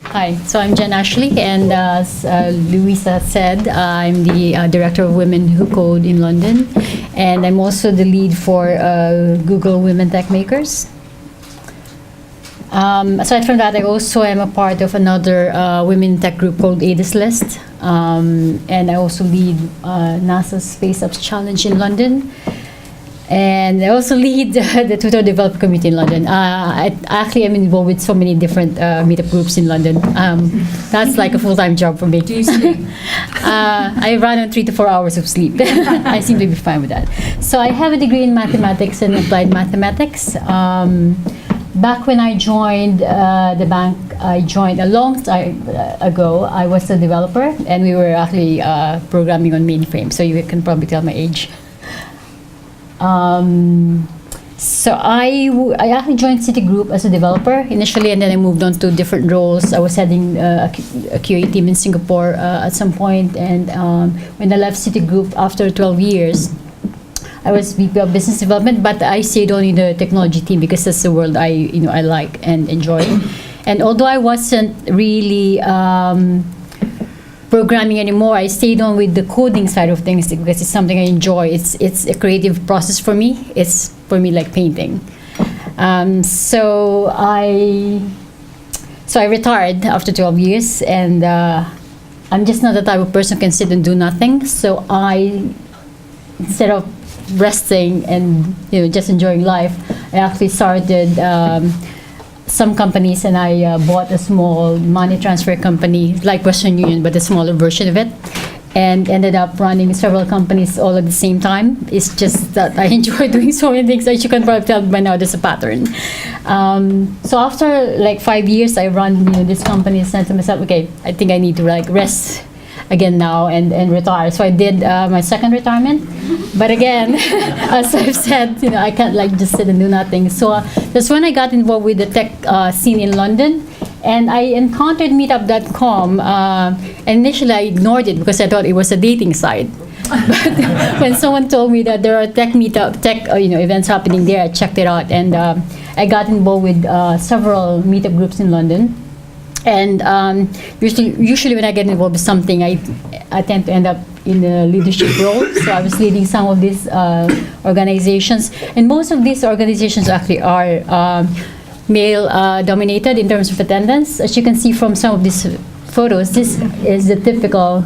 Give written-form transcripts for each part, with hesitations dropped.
Hi, so I'm Jen Ashley, and as Louisa said, I'm the Director of Women Who Code in London, and I'm also the lead for Google Women Techmakers. Aside from that, I also am a part of another women tech group called ADIS List, and I also lead NASA's Space Apps Challenge in London. And I also lead the Twitter developer community in London. I actually am involved with so many different meetup groups in London. That's like a full-time job for me. Do you sleep? I run on 3 to 4 hours of sleep. I seem to be fine with that. So I have a degree in mathematics and applied mathematics. Back when I joined the bank, I joined a long time ago. I was a developer, and we were actually programming on mainframe. So you can probably tell my age. So I actually joined Citigroup as a developer initially, and then I moved on to different roles. I was heading a QA team in Singapore at some point, and when I left Citigroup after 12 years, I was VP of Business Development, but I stayed on in the technology team because that's the world I like and enjoy. And although I wasn't really programming anymore, I stayed on with the coding side of things because it's something I enjoy. It's a creative process for me. It's for me like painting. So I retired after 12 years, and I'm just not the type of person who can sit and do nothing. So instead of resting and just enjoying life, I actually started some companies, and I bought a small money transfer company like Western Union, but a smaller version of it, and ended up running several companies all at the same time. It's just that I enjoy doing so many things. As you can probably tell by now, there's a pattern. So after like 5 years, I run this company and said to myself, okay, I think I need to like rest again now and retire. So I did my second retirement. But again, as I've said, I can't like just sit and do nothing. So that's when I got involved with the tech scene in London. And I encountered meetup.com. Initially, I ignored it because I thought it was a dating site. But when someone told me that there are tech events happening there, I checked it out. And I got involved with several meetup groups in London. And usually when I get involved with something, I tend to end up in a leadership role. So I was leading some of these organizations. And most of these organizations actually are male dominated in terms of attendance. As you can see from some of these photos, this is the typical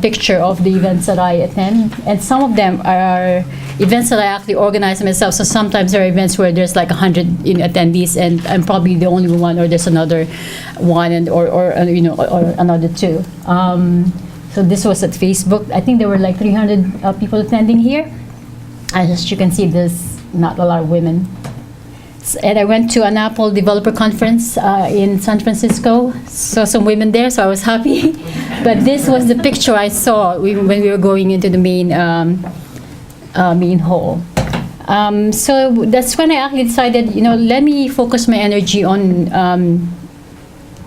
picture of the events that I attend. And some of them are events that I actually organize myself. So sometimes there are events where there's like 100 attendees, and I'm probably the only one, or there's another one, or another two. So this was at Facebook. I think there were like 300 people attending here. As you can see, there's not a lot of women. And I went to an Apple developer conference in San Francisco. Saw some women there, so I was happy. But this was the picture I saw when we were going into the main hall. So that's when I actually decided, let me focus my energy on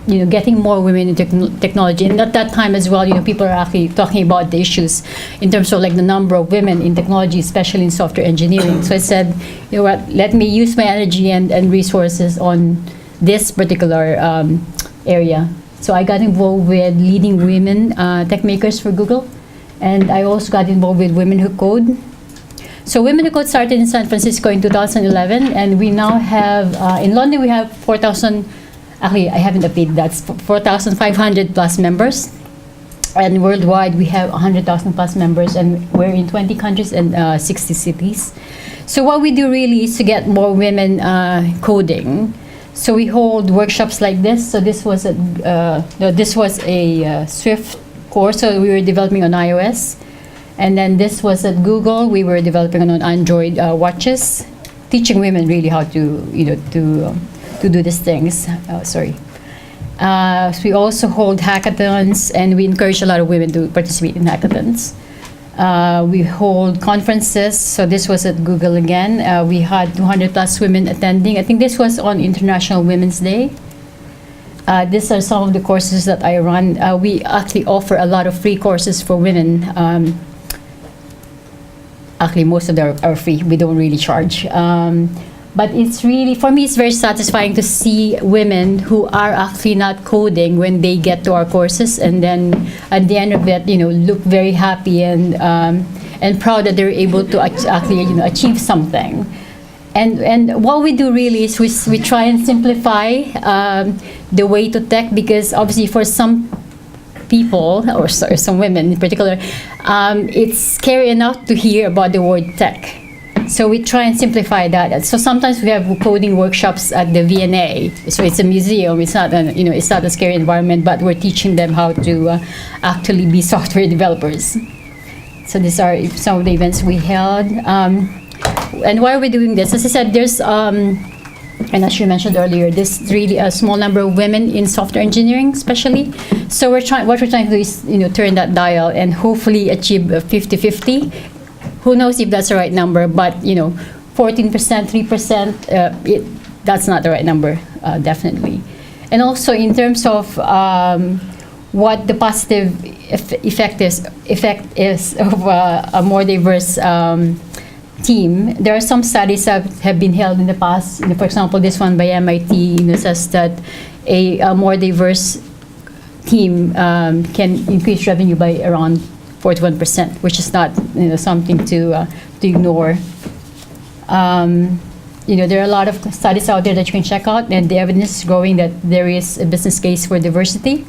getting more women into technology. And at that time as well, people are actually talking about the issues in terms of like the number of women in technology, especially in software engineering. So I said, what, let me use my energy and resources on this particular area. So I got involved with leading women Techmakers for Google. And I also got involved with Women Who Code. So Women Who Code started in San Francisco in 2011, and we now have, in London we have 4,000, actually, I haven't updated that. 4,500 plus members. And worldwide, we have 100,000 plus members, and we're in 20 countries and 60 cities. So what we do really is to get more women coding. So we hold workshops like this. So this was a Swift course. So we were developing on iOS. And then this was at Google. We were developing on Android watches, teaching women really how to do these things. So we also hold hackathons, and we encourage a lot of women to participate in hackathons. We hold conferences. So this was at Google again. We had 200 plus women attending. I think this was on International Women's Day. These are some of the courses that I run. We actually offer a lot of free courses for women. Actually, most of them are free. We don't really charge. But it's really, for me, it's very satisfying to see women who are actually not coding when they get to our courses, and then at the end of it, look very happy and proud that they're able to actually, achieve something. And what we do really is we try and simplify the way to tech, because obviously for some people, or some women in particular, it's scary enough to hear about the word tech. So we try and simplify that. So sometimes we have coding workshops at the VNA. So it's a museum. It's not it's not a scary environment, but we're teaching them how to actually be software developers. So these are some of the events we held. And why are we doing this? As I said, there's and as you mentioned earlier, there's really a small number of women in software engineering, especially. So what we're trying to do is turn that dial and hopefully achieve a 50-50. Who knows if that's the right number, but 14%, 3%, that's not the right number, definitely. And also in terms of what the positive effect is of a more diverse team, there are some studies that have been held in the past. For example, this one by MIT says that a more diverse team can increase revenue by around 41%, which is not something to ignore. There are a lot of studies out there that you can check out, and the evidence is growing that there is a business case for diversity.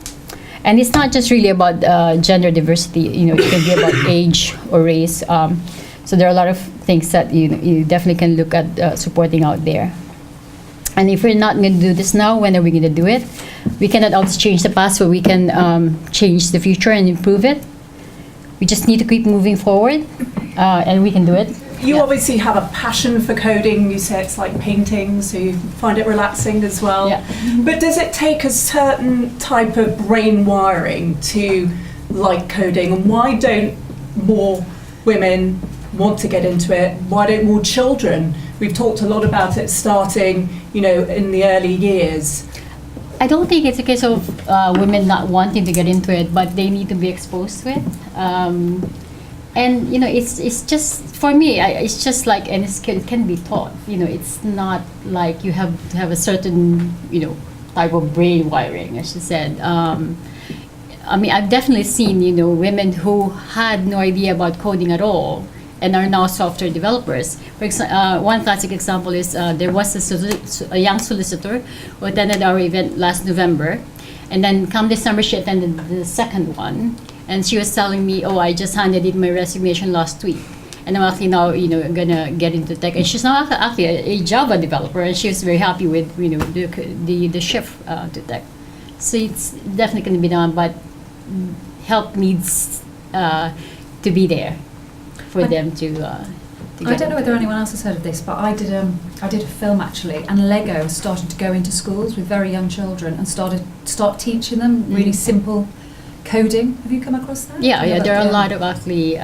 And it's not just really about gender diversity. It can be about age or race. So there are a lot of things that you definitely can look at supporting out there. And if we're not going to do this now, when are we going to do it? We cannot always change the past, but we can change the future and improve it. We just need to keep moving forward, and we can do it. You obviously have a passion for coding. You say it's like painting, so you find it relaxing as well. Yeah. But does it take a certain type of brain wiring to like coding? And why don't more women want to get into it? Why don't more children? We've talked a lot about it starting, in the early years. I don't think it's a case of women not wanting to get into it, but they need to be exposed to it. And it's just, for me, it's just like, and it can be taught. It's not like you have to have a certain type of brain wiring, as she said. I've definitely seen women who had no idea about coding at all and are now software developers. For example, one classic example is there was a young solicitor who attended our event last November, and then come December she attended the second one, and she was telling me, I just handed in my resignation last week, and I'm actually now gonna get into tech, and she's now actually a Java developer, and she was very happy with the shift to tech. So it's definitely going to be done, but help needs to be there for them to get. I don't know whether anyone else has heard of this, but I did a film actually, and Lego started to go into schools with very young children and start teaching them really simple coding. Have you come across that? Yeah, there are a lot of actually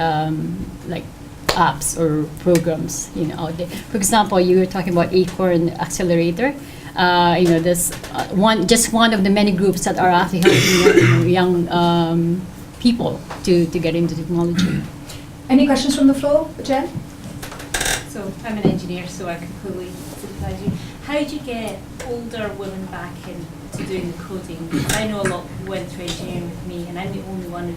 like apps or programs out there. For example, you were talking about Acorn Accelerator. This one of the many groups that are actually helping young people to get into technology. Any questions from the floor, Jen? So I'm an engineer, so I completely sympathise you. How do you get older women back into doing the coding? Because I know a lot went through engineering with me, and I'm the only one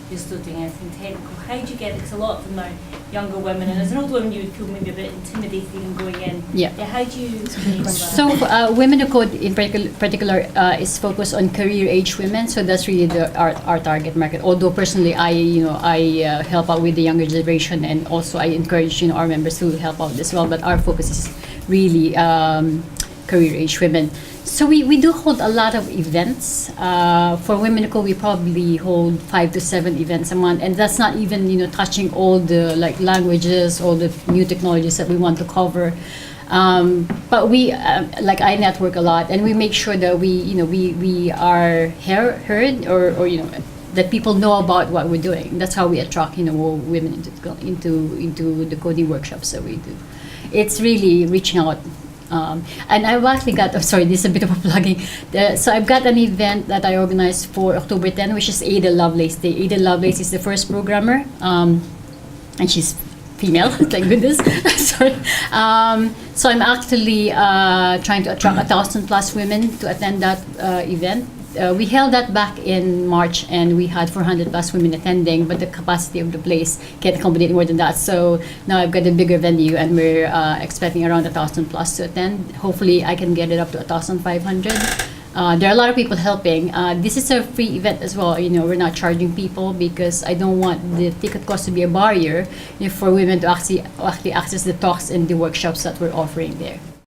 who's still doing anything technical. How do you get it? Because a lot of them are younger women, and as an older woman, you would feel maybe a bit intimidated even going in. Yeah. How do you enable that? So women who code in particular is focused on career age women. So that's really our target market. Although personally, I help out with the younger generation, and also I encourage our members to help out as well. But our focus is really career age women. So we do hold a lot of events. For Women Code, we probably hold 5 to 7 events a month, and that's not even touching all the languages, all the new technologies that we want to cover. But we I network a lot, and we make sure that we are heard or that people know about what we're doing. That's how we attract more women into the coding workshops that we do. It's really reaching out. And I've actually got, sorry, this is a bit of a plugging. So I've got an event that I organized for October 10, which is Ada Lovelace Day. Ada Lovelace is the first programmer, and she's female, thank goodness. Sorry. So I'm actually trying to attract 1,000 plus women to attend that event. We held that back in March, and we had 400 plus women attending, but the capacity of the place can't accommodate more than that. So now I've got a bigger venue, and we're expecting around 1,000 plus to attend. Hopefully, I can get it up to 1,500. There are a lot of people helping. This is a free event as well. We're not charging people because I don't want the ticket cost to be a barrier for women to actually access the talks and the workshops that we're offering there.